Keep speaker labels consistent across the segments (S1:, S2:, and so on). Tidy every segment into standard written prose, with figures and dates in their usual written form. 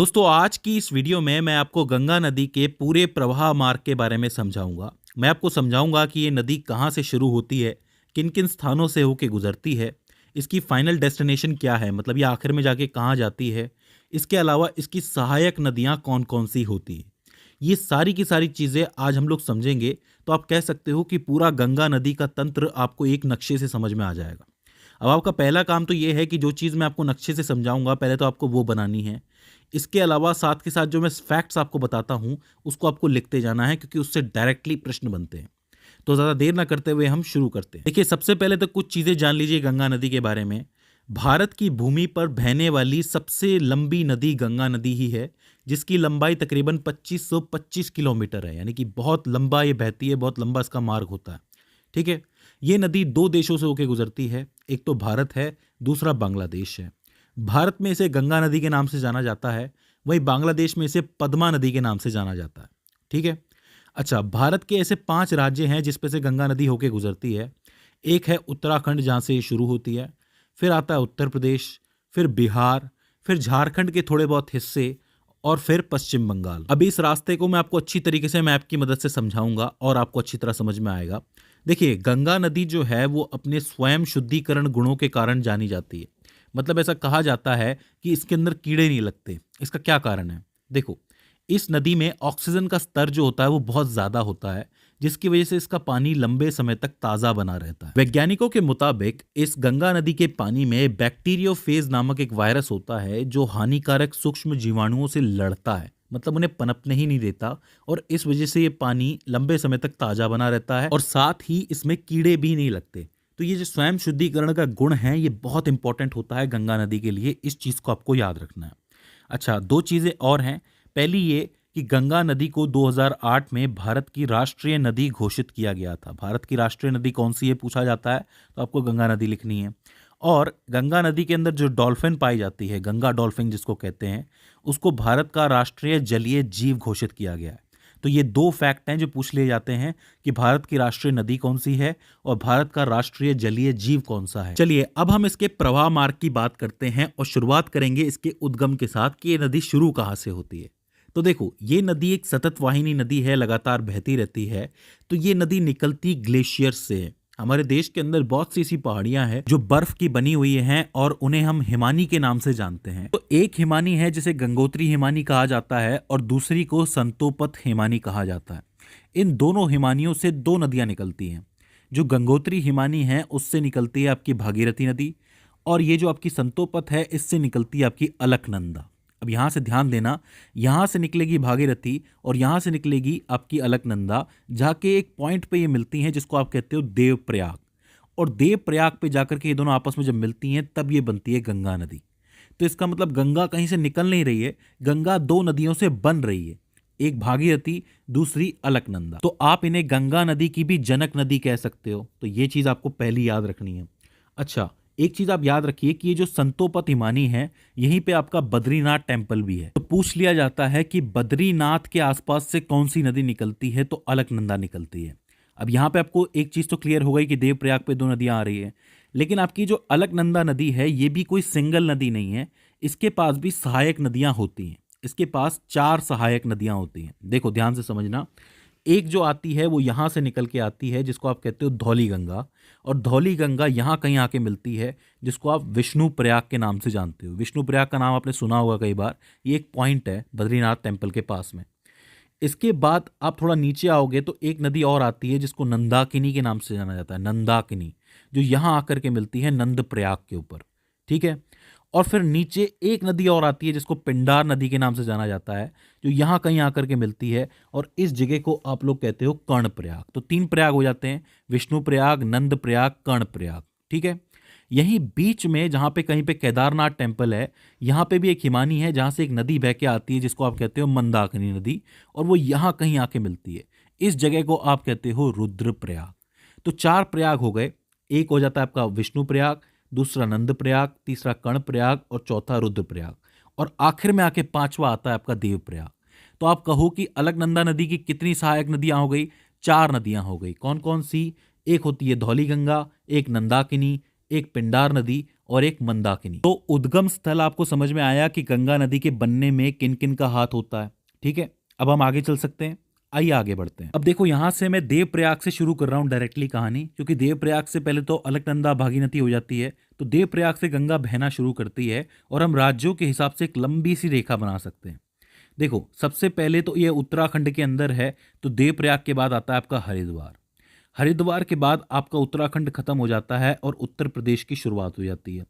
S1: दोस्तों, आज की इस वीडियो में मैं आपको गंगा नदी के पूरे प्रवाह मार्ग के बारे में समझाऊंगा। मैं आपको समझाऊंगा कि ये नदी कहाँ से शुरू होती है, किन किन स्थानों से होके गुजरती है, इसकी फाइनल डेस्टिनेशन क्या है, मतलब ये आखिर में जाके कहाँ जाती है। इसके अलावा इसकी सहायक नदियाँ कौन कौन सी होती हैं। ये सारी की सारी चीज़ें आज हम लोग समझेंगे, तो आप कह सकते हो कि पूरा गंगा नदी का तंत्र आपको एक नक्शे से समझ में आ जाएगा। अब आपका पहला काम तो ये है कि जो चीज़ मैं आपको नक्शे से समझाऊंगा, पहले तो आपको वो बनानी है। इसके अलावा साथ के साथ जो मैं फैक्ट्स आपको बताता हूँ, उसको आपको लिखते जाना है, क्योंकि उससे डायरेक्टली प्रश्न बनते हैं। तो ज़्यादा देर ना करते हुए हम शुरू करते हैं। देखिए, सबसे पहले तो कुछ चीज़ें जान लीजिए गंगा नदी के बारे में। भारत की भूमि पर बहने वाली सबसे लंबी नदी गंगा नदी ही है, जिसकी लंबाई तकरीबन 2525 किलोमीटर है। यानी कि बहुत लंबा ये बहती है, बहुत लंबा इसका मार्ग होता है। ठीक है। ये नदी दो देशों से होकर गुजरती है। एक तो भारत है, दूसरा बांग्लादेश है। भारत में इसे गंगा नदी के नाम से जाना जाता है, वहीं बांग्लादेश में इसे पद्मा नदी के नाम से जाना जाता है। ठीक है। अच्छा, भारत के ऐसे 5 राज्य हैं जिस पे से गंगा नदी होके गुजरती है। एक है उत्तराखंड, जहाँ से ये शुरू होती है। फिर आता है उत्तर प्रदेश, फिर बिहार, फिर झारखंड के थोड़े बहुत हिस्से, और फिर पश्चिम बंगाल। अभी इस रास्ते को मैं आपको अच्छी तरीके से मैप की मदद से समझाऊंगा और आपको अच्छी तरह समझ में आएगा। देखिए, गंगा नदी जो है वो अपने स्वयं शुद्धिकरण गुणों के कारण जानी जाती है। मतलब ऐसा कहा जाता है कि इसके अंदर कीड़े नहीं लगते। इसका क्या कारण है? देखो, इस नदी में ऑक्सीजन का स्तर जो होता है वो बहुत ज़्यादा होता है, जिसकी वजह से इसका पानी लंबे समय तक ताज़ा बना रहता है। वैज्ञानिकों के मुताबिक इस गंगा नदी के पानी में बैक्टीरियोफेज नामक एक वायरस होता है, जो हानिकारक सूक्ष्म जीवाणुओं से लड़ता है, मतलब उन्हें पनपने ही नहीं देता। और इस वजह से ये पानी लंबे समय तक ताज़ा बना रहता है, और साथ ही इसमें कीड़े भी नहीं लगते। तो ये जो स्वयं शुद्धिकरण का गुण है, ये बहुत इंपॉर्टेंट होता है गंगा नदी के लिए। इस चीज़ को आपको याद रखना है। अच्छा, दो चीज़ें और हैं। पहली ये कि गंगा नदी को 2008 में भारत की राष्ट्रीय नदी घोषित किया गया था। भारत की राष्ट्रीय नदी कौन सी है पूछा जाता है, तो आपको गंगा नदी लिखनी है। और गंगा नदी के अंदर जो डॉल्फिन पाई जाती है, गंगा डॉल्फिन जिसको कहते हैं, उसको भारत का राष्ट्रीय जलीय जीव घोषित किया गया है। तो ये दो फैक्ट हैं जो पूछ लिए जाते हैं कि भारत की राष्ट्रीय नदी कौन सी है और भारत का राष्ट्रीय जलीय जीव कौन सा है। चलिए, अब हम इसके प्रवाह मार्ग की बात करते हैं और शुरुआत करेंगे इसके उद्गम के साथ कि ये नदी शुरू कहाँ से होती है। तो देखो, ये नदी एक सतत वाहिनी नदी है, लगातार बहती रहती है। तो ये नदी निकलती ग्लेशियर से है। हमारे देश के अंदर बहुत सी ऐसी पहाड़ियां हैं जो बर्फ की बनी हुई हैं, और उन्हें हम हिमानी के नाम से जानते हैं। तो एक हिमानी है जिसे गंगोत्री हिमानी कहा जाता है, और दूसरी को संतोपत हिमानी कहा जाता है। इन दोनों हिमानियों से दो नदियां निकलती हैं। जो गंगोत्री हिमानी है उससे निकलती है आपकी भागीरथी नदी, और ये जो आपकी संतोपत है इससे निकलती है आपकी अलकनंदा। अब यहाँ से ध्यान देना, यहाँ से निकलेगी भागीरथी और यहाँ से निकलेगी आपकी अलकनंदा, जाके एक पॉइंट पे ये मिलती हैं जिसको आप कहते हो देवप्रयाग। और देवप्रयाग पे जाकर के ये दोनों आपस में जब मिलती हैं तब ये बनती है गंगा नदी। तो इसका मतलब गंगा कहीं से निकल नहीं रही है, गंगा दो नदियों से बन रही है, एक भागीरथी, दूसरी अलकनंदा। तो आप इन्हें गंगा नदी की भी जनक नदी कह सकते हो। तो ये चीज़ आपको पहली याद रखनी है। अच्छा, एक चीज आप याद रखिए कि ये जो संतोपत हिमानी है, यहीं पे आपका बद्रीनाथ टेम्पल भी है। तो पूछ लिया जाता है कि बद्रीनाथ के आसपास से कौन सी नदी निकलती है, तो अलकनंदा निकलती है। अब यहाँ पे आपको एक चीज तो क्लियर हो गई कि देवप्रयाग पे दो नदियां आ रही है, लेकिन आपकी जो अलकनंदा नदी है ये भी कोई सिंगल नदी नहीं है। इसके पास भी सहायक नदियां होती हैं। इसके पास 4 सहायक नदियां होती हैं। देखो, ध्यान से समझना। एक जो आती है वो यहाँ से निकल के आती है, जिसको आप कहते हो धौली गंगा, और धौली गंगा यहाँ कहीं आके मिलती है, जिसको आप विष्णु प्रयाग के नाम से जानते हो। विष्णु प्रयाग का नाम आपने सुना होगा कई बार। ये एक पॉइंट है बद्रीनाथ टेम्पल के पास में। इसके बाद आप थोड़ा नीचे आओगे तो एक नदी और आती है जिसको नंदाकिनी के नाम से जाना जाता है, नंदाकिनी, जो यहाँ आकर के मिलती है नंद प्रयाग के ऊपर। ठीक है। और फिर नीचे एक नदी और आती है जिसको पिंडार नदी के नाम से जाना जाता है, जो यहाँ कहीं आकर के मिलती है, और इस जगह को आप लोग कहते हो कर्ण प्रयाग। तो 3 प्रयाग हो जाते हैं, विष्णु प्रयाग, नंद प्रयाग, कर्ण प्रयाग। ठीक है। यहीं बीच में जहाँ पे कहीं पे केदारनाथ टेम्पल है, यहाँ पे भी एक हिमानी है जहाँ से एक नदी बह के आती है जिसको आप कहते हो मंदाकिनी नदी, और वो यहाँ कहीं आके मिलती है। इस जगह को आप कहते हो रुद्रप्रयाग। तो 4 प्रयाग हो गए। एक हो जाता है आपका विष्णु प्रयाग, दूसरा नंद प्रयाग, तीसरा कर्ण प्रयाग, और चौथा रुद्रप्रयाग, और आखिर में आके 5वां आता है आपका देवप्रयाग। तो आप कहो कि अलकनंदा नदी की कितनी सहायक नदियां हो गई? 4 नदियां हो गई। कौन कौन सी? एक होती है धौली गंगा, एक नंदाकिनी, एक पिंडार नदी, और एक मंदाकिनी। तो उद्गम स्थल आपको समझ में आया कि गंगा नदी के बनने में किन किन का हाथ होता है। ठीक है, अब हम आगे चल सकते हैं। आइए आगे बढ़ते हैं। अब देखो, यहां से मैं देवप्रयाग से शुरू कर रहा हूं डायरेक्टली कहानी, क्योंकि देवप्रयाग से पहले तो अलकनंदा भागीरथी हो जाती है। तो देवप्रयाग से गंगा बहना शुरू करती है और हम राज्यों के हिसाब से एक लंबी सी रेखा बना सकते हैं। देखो, सबसे पहले तो ये उत्तराखंड के अंदर है, तो देवप्रयाग के बाद आता है आपका हरिद्वार। हरिद्वार के बाद आपका उत्तराखंड खत्म हो जाता है और उत्तर प्रदेश की शुरुआत हो जाती है।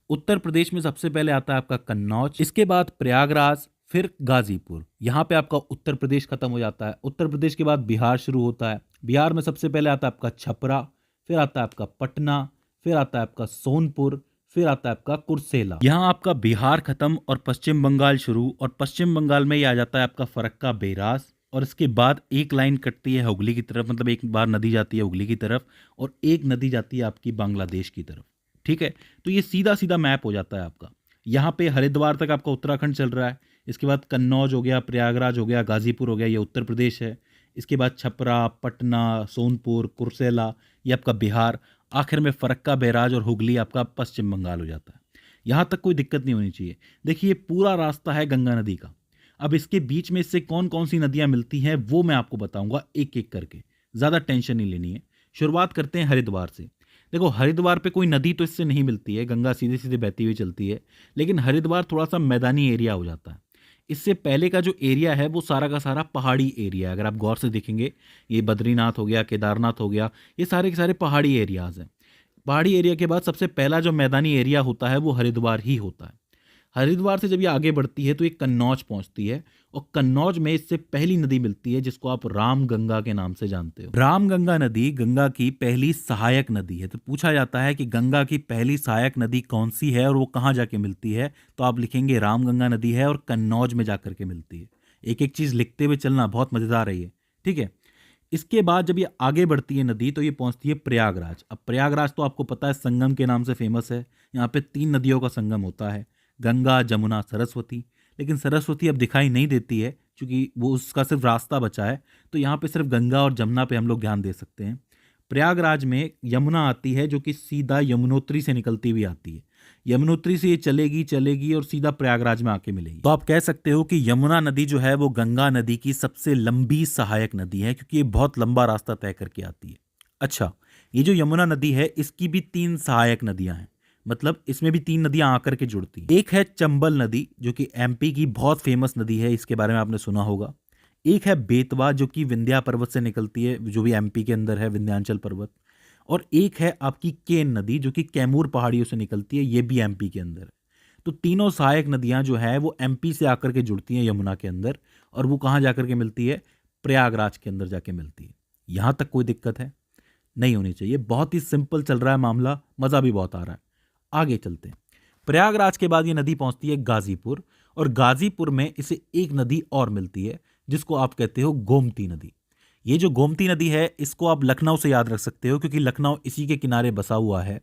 S1: उत्तर प्रदेश में सबसे पहले आता है आपका कन्नौज, इसके बाद प्रयागराज, फिर गाजीपुर। यहाँ पे आपका उत्तर प्रदेश खत्म हो जाता है। उत्तर प्रदेश के बाद बिहार शुरू होता है। बिहार में सबसे पहले आता है आपका छपरा, फिर आता है आपका पटना, फिर आता है आपका सोनपुर, फिर आता है आपका कुर्सेला। यहाँ आपका बिहार खत्म और पश्चिम बंगाल शुरू, और पश्चिम बंगाल में ये आ जाता है आपका फरक्का बेराज। और इसके बाद एक लाइन कटती है हुगली की तरफ, मतलब एक बार नदी जाती है हुगली की तरफ और एक नदी जाती है आपकी बांग्लादेश की तरफ। ठीक है, तो ये सीधा सीधा मैप हो जाता है आपका। यहाँ पे हरिद्वार तक आपका उत्तराखंड चल रहा है, इसके बाद कन्नौज हो गया, प्रयागराज हो गया, गाजीपुर हो गया, ये उत्तर प्रदेश है। इसके बाद छपरा, पटना, सोनपुर, कुर्सेला, ये आपका बिहार। आखिर में फरक्का बैराज और हुगली आपका पश्चिम बंगाल हो जाता है। यहाँ तक कोई दिक्कत नहीं होनी चाहिए। देखिए, पूरा रास्ता है गंगा नदी का। अब इसके बीच में इससे कौन कौन सी नदियाँ मिलती हैं वो मैं आपको बताऊंगा एक एक करके, ज़्यादा टेंशन नहीं लेनी है। शुरुआत करते हैं हरिद्वार से। देखो, हरिद्वार पे कोई नदी तो इससे नहीं मिलती है, गंगा सीधे सीधे बहती हुई चलती है, लेकिन हरिद्वार थोड़ा सा मैदानी एरिया हो जाता है। इससे पहले का जो एरिया है वो सारा का सारा पहाड़ी एरिया है। अगर आप गौर से देखेंगे, ये बद्रीनाथ हो गया, केदारनाथ हो गया, ये सारे के सारे पहाड़ी एरियाज हैं। पहाड़ी एरिया के बाद सबसे पहला जो मैदानी एरिया होता है वो हरिद्वार ही होता है। हरिद्वार से जब ये आगे बढ़ती है तो ये कन्नौज पहुंचती है, और कन्नौज में इससे पहली नदी मिलती है जिसको आप राम गंगा के नाम से जानते हो। राम गंगा नदी गंगा की पहली सहायक नदी है। तो पूछा जाता है कि गंगा की पहली सहायक नदी कौन सी है और वो कहाँ जाके मिलती है, तो आप लिखेंगे राम गंगा नदी है और कन्नौज में जाकर के मिलती है। एक एक चीज लिखते हुए चलना, बहुत मजेदार है ये। ठीक है, इसके बाद जब ये आगे बढ़ती है नदी तो ये पहुंचती है प्रयागराज। अब प्रयागराज तो आपको पता है संगम के नाम से फेमस है। यहाँ पे 3 नदियों का संगम होता है, गंगा, जमुना, सरस्वती। लेकिन सरस्वती अब दिखाई नहीं देती है क्योंकि वो उसका सिर्फ रास्ता बचा है, तो यहाँ पे सिर्फ गंगा और जमुना पे हम लोग ध्यान दे सकते हैं। प्रयागराज में यमुना आती है जो कि सीधा यमुनोत्री से निकलती हुई आती है। यमुनोत्री से ये चलेगी चलेगी और सीधा प्रयागराज में आके मिलेगी। तो आप कह सकते हो कि यमुना नदी जो है वो गंगा नदी की सबसे लंबी सहायक नदी है, क्योंकि ये बहुत लंबा रास्ता तय करके आती है। अच्छा, ये जो यमुना नदी है इसकी भी 3 सहायक नदियां हैं, मतलब इसमें भी 3 नदियां आकर के जुड़ती हैं। एक है चंबल नदी जो कि एमपी की बहुत फेमस नदी है, इसके बारे में आपने सुना होगा। एक है बेतवा जो कि विंध्या पर्वत से निकलती है, जो भी एमपी के अंदर है, विंध्याचल पर्वत। और एक है आपकी केन नदी जो कि कैमूर पहाड़ियों से निकलती है, ये भी एमपी के अंदर है। तो तीनों सहायक नदियां जो है वो एमपी से आकर के जुड़ती हैं यमुना के अंदर, और वो कहाँ जाकर के मिलती है, प्रयागराज के अंदर जाके मिलती है। यहां तक कोई दिक्कत है नहीं होनी चाहिए, बहुत ही सिंपल चल रहा है मामला, मजा भी बहुत आ रहा है। आगे चलते हैं। प्रयागराज के बाद ये नदी पहुंचती है गाजीपुर, और गाजीपुर में इसे एक नदी और मिलती है जिसको आप कहते हो गोमती नदी। ये जो गोमती नदी है इसको आप लखनऊ से याद रख सकते हो, क्योंकि लखनऊ इसी के किनारे बसा हुआ है,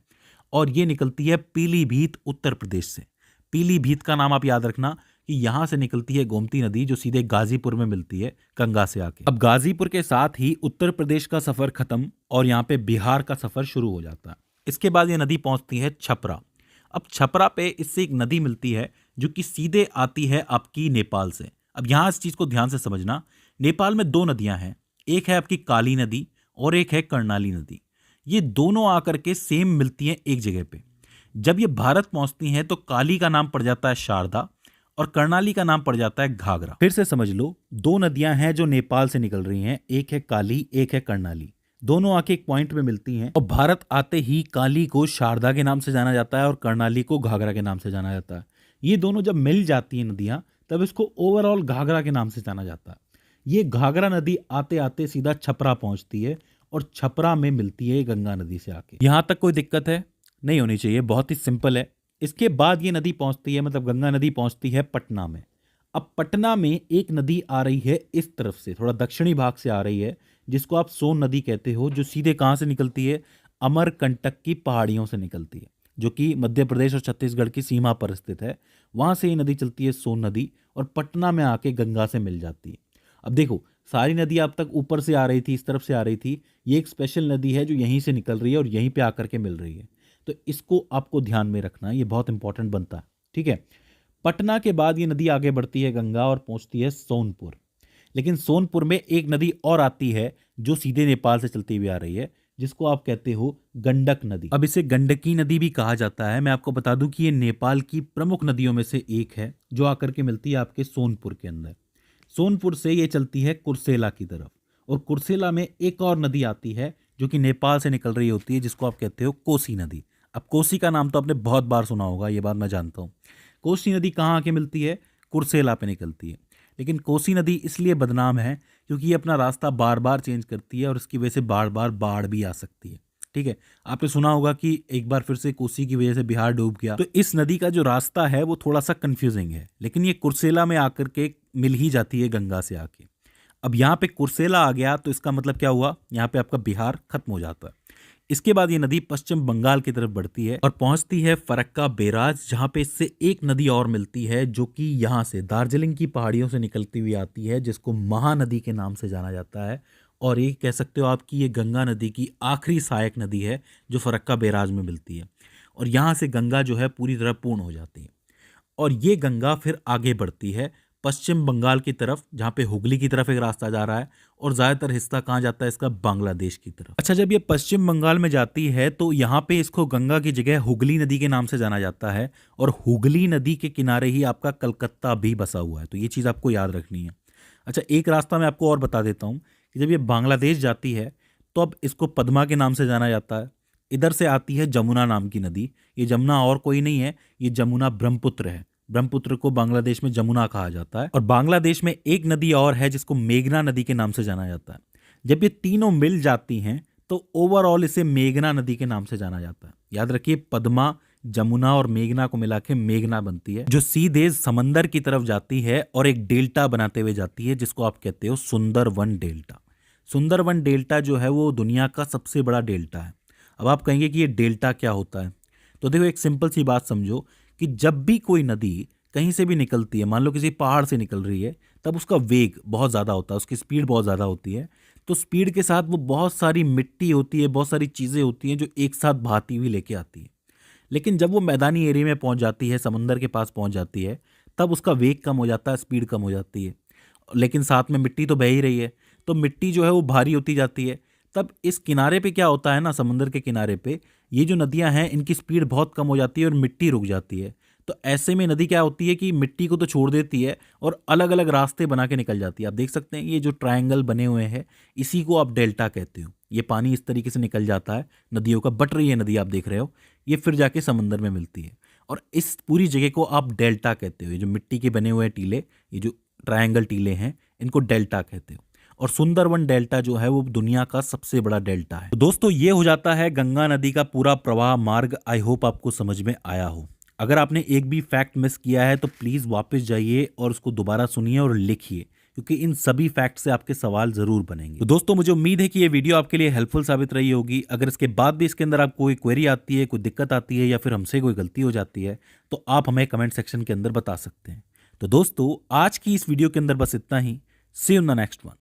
S1: और ये निकलती है पीलीभीत उत्तर प्रदेश से। पीलीभीत का नाम आप याद रखना कि यहां से निकलती है गोमती नदी जो सीधे गाजीपुर में मिलती है गंगा से आके। अब गाजीपुर के साथ ही उत्तर प्रदेश का सफर खत्म और यहाँ पे बिहार का सफर शुरू हो जाता है। इसके बाद ये नदी पहुंचती है छपरा। अब छपरा पे इससे एक नदी मिलती है जो कि सीधे आती है आपकी नेपाल से। अब यहाँ इस चीज को ध्यान से समझना, नेपाल में 2 नदियां हैं, एक है आपकी काली नदी और एक है कर्णाली नदी। ये दोनों आकर के सेम मिलती हैं एक जगह पे। जब ये भारत पहुंचती हैं तो काली का नाम पड़ जाता है शारदा और कर्णाली का नाम पड़ जाता है घाघरा। फिर से समझ लो, 2 नदियां हैं जो नेपाल से निकल रही हैं, एक है काली एक है कर्णाली। दोनों आके एक पॉइंट में मिलती हैं, और भारत आते ही काली को शारदा के नाम से जाना जाता है और कर्णाली को घाघरा के नाम से जाना जाता है। ये दोनों जब मिल जाती हैं नदियां, तब इसको ओवरऑल घाघरा के नाम से जाना जाता है। ये घाघरा नदी आते आते सीधा छपरा पहुंचती है और छपरा में मिलती है गंगा नदी से आके। यहां तक कोई दिक्कत है नहीं होनी चाहिए, बहुत ही सिंपल है। इसके बाद ये नदी पहुंचती है, मतलब गंगा नदी पहुंचती है पटना में। अब पटना में एक नदी आ रही है इस तरफ से, थोड़ा दक्षिणी भाग से आ रही है, जिसको आप सोन नदी कहते हो, जो सीधे कहां से निकलती है, अमरकंटक की पहाड़ियों से निकलती है, जो कि मध्य प्रदेश और छत्तीसगढ़ की सीमा पर स्थित है। वहां से ये नदी चलती है सोन नदी और पटना में आके गंगा से मिल जाती है। अब देखो, सारी नदी अब तक ऊपर से आ रही थी, इस तरफ से आ रही थी, ये एक स्पेशल नदी है जो यहीं से निकल रही है और यहीं पे आकर के मिल रही है। तो इसको आपको ध्यान में रखना है, ये बहुत इंपॉर्टेंट बनता है। ठीक है, पटना के बाद ये नदी आगे बढ़ती है गंगा और पहुंचती है सोनपुर। लेकिन सोनपुर में एक नदी और आती है जो सीधे नेपाल से चलती हुई आ रही है, जिसको आप कहते हो गंडक नदी। अब इसे गंडकी नदी भी कहा जाता है। मैं आपको बता दूं कि ये नेपाल की प्रमुख नदियों में से एक है जो आकर के मिलती है आपके सोनपुर के अंदर। सोनपुर से ये चलती है कुर्सेला की तरफ, और कुर्सेला में एक और नदी आती है जो कि नेपाल से निकल रही होती है, जिसको आप कहते हो कोसी नदी। अब कोसी का नाम तो आपने बहुत बार सुना होगा, ये बात मैं जानता हूँ। कोसी नदी कहाँ आके मिलती है? कुर्सेला पे निकलती है। लेकिन कोसी नदी इसलिए बदनाम है क्योंकि ये अपना रास्ता बार बार चेंज करती है और इसकी वजह से बार बार बाढ़ भी आ सकती है। ठीक है, आपने सुना होगा कि एक बार फिर से कोसी की वजह से बिहार डूब गया। तो इस नदी का जो रास्ता है वो थोड़ा सा कंफ्यूजिंग है, लेकिन ये कुर्सेला में आकर के मिल ही जाती है गंगा से आके। अब यहाँ पे कुर्सेला आ गया तो इसका मतलब क्या हुआ? यहाँ पे आपका बिहार खत्म हो जाता है। इसके बाद ये नदी पश्चिम बंगाल की तरफ बढ़ती है और पहुंचती है फरक्का बैराज, जहां पे इससे एक नदी और मिलती है जो कि यहाँ से दार्जिलिंग की पहाड़ियों से निकलती हुई आती है, जिसको महानदी के नाम से जाना जाता है। और ये कह सकते हो आप कि ये गंगा नदी की आखिरी सहायक नदी है जो फरक्का बैराज में मिलती है। और यहाँ से गंगा जो है पूरी तरह पूर्ण हो जाती है। और ये गंगा फिर आगे बढ़ती है पश्चिम बंगाल की तरफ, जहाँ पे हुगली की तरफ एक रास्ता जा रहा है, और ज़्यादातर हिस्सा कहाँ जाता है इसका? बांग्लादेश की तरफ। अच्छा, जब ये पश्चिम बंगाल में जाती है तो यहाँ पे इसको गंगा की जगह हुगली नदी के नाम से जाना जाता है, और हुगली नदी के किनारे ही आपका कलकत्ता भी बसा हुआ है। तो ये चीज़ आपको याद रखनी है। अच्छा, एक रास्ता मैं आपको और बता देता हूँ कि जब ये बांग्लादेश जाती है तो अब इसको पद्मा के नाम से जाना जाता है। इधर से आती है जमुना नाम की नदी। ये जमुना और कोई नहीं है, ये जमुना ब्रह्मपुत्र है। ब्रह्मपुत्र को बांग्लादेश में जमुना कहा जाता है। और बांग्लादेश में एक नदी और है जिसको मेघना नदी के नाम से जाना जाता है। जब ये तीनों मिल जाती हैं तो ओवरऑल इसे मेघना नदी के नाम से जाना जाता है। याद रखिए, पद्मा, जमुना और मेघना को मिला के मेघना बनती है, जो सीधे समंदर की तरफ जाती है और एक डेल्टा बनाते हुए जाती है, जिसको आप कहते हो सुंदरवन डेल्टा। सुंदरवन डेल्टा जो है वो दुनिया का सबसे बड़ा डेल्टा है। अब आप कहेंगे कि ये डेल्टा क्या होता है? तो देखो, एक सिंपल सी बात समझो कि जब भी कोई नदी कहीं से भी निकलती है, मान लो किसी पहाड़ से निकल रही है, तब उसका वेग बहुत ज़्यादा होता है, उसकी स्पीड बहुत ज़्यादा होती है। तो स्पीड के साथ वो बहुत सारी मिट्टी होती है, बहुत सारी चीज़ें होती हैं जो एक साथ बहाती हुई लेके आती है। लेकिन जब वो मैदानी एरिया में पहुंच जाती है, समंदर के पास पहुंच जाती है, तब उसका वेग कम हो जाता है, स्पीड कम हो जाती है। लेकिन साथ में मिट्टी तो बह ही रही है, तो मिट्टी जो है वो भारी होती जाती है। तब इस किनारे पे क्या होता है ना, समंदर के किनारे पे ये जो नदियां हैं इनकी स्पीड बहुत कम हो जाती है और मिट्टी रुक जाती है। तो ऐसे में नदी क्या होती है कि मिट्टी को तो छोड़ देती है और अलग अलग रास्ते बना के निकल जाती है। आप देख सकते हैं ये जो ट्रायंगल बने हुए हैं, इसी को आप डेल्टा कहते हो। ये पानी इस तरीके से निकल जाता है नदियों का, बट रही है नदी, आप देख रहे हो, ये फिर जाके समंदर में मिलती है। और इस पूरी जगह को आप डेल्टा कहते हो। ये जो मिट्टी के बने हुए टीले, ये जो ट्रायंगल टीले हैं, इनको डेल्टा कहते हो। और सुंदरवन डेल्टा जो है वो दुनिया का सबसे बड़ा डेल्टा है। तो दोस्तों, ये हो जाता है गंगा नदी का पूरा प्रवाह मार्ग। आई होप आपको समझ में आया हो। अगर आपने एक भी फैक्ट मिस किया है तो प्लीज़ वापस जाइए और उसको दोबारा सुनिए और लिखिए, क्योंकि इन सभी फैक्ट से आपके सवाल जरूर बनेंगे। तो दोस्तों, मुझे उम्मीद है कि ये वीडियो आपके लिए हेल्पफुल साबित रही होगी। अगर इसके बाद भी इसके अंदर आपको कोई क्वेरी आती है, कोई दिक्कत आती है, या फिर हमसे कोई गलती हो जाती है, तो आप हमें कमेंट सेक्शन के अंदर बता सकते हैं। तो दोस्तों, आज की इस वीडियो के अंदर बस इतना ही। See you in the next one.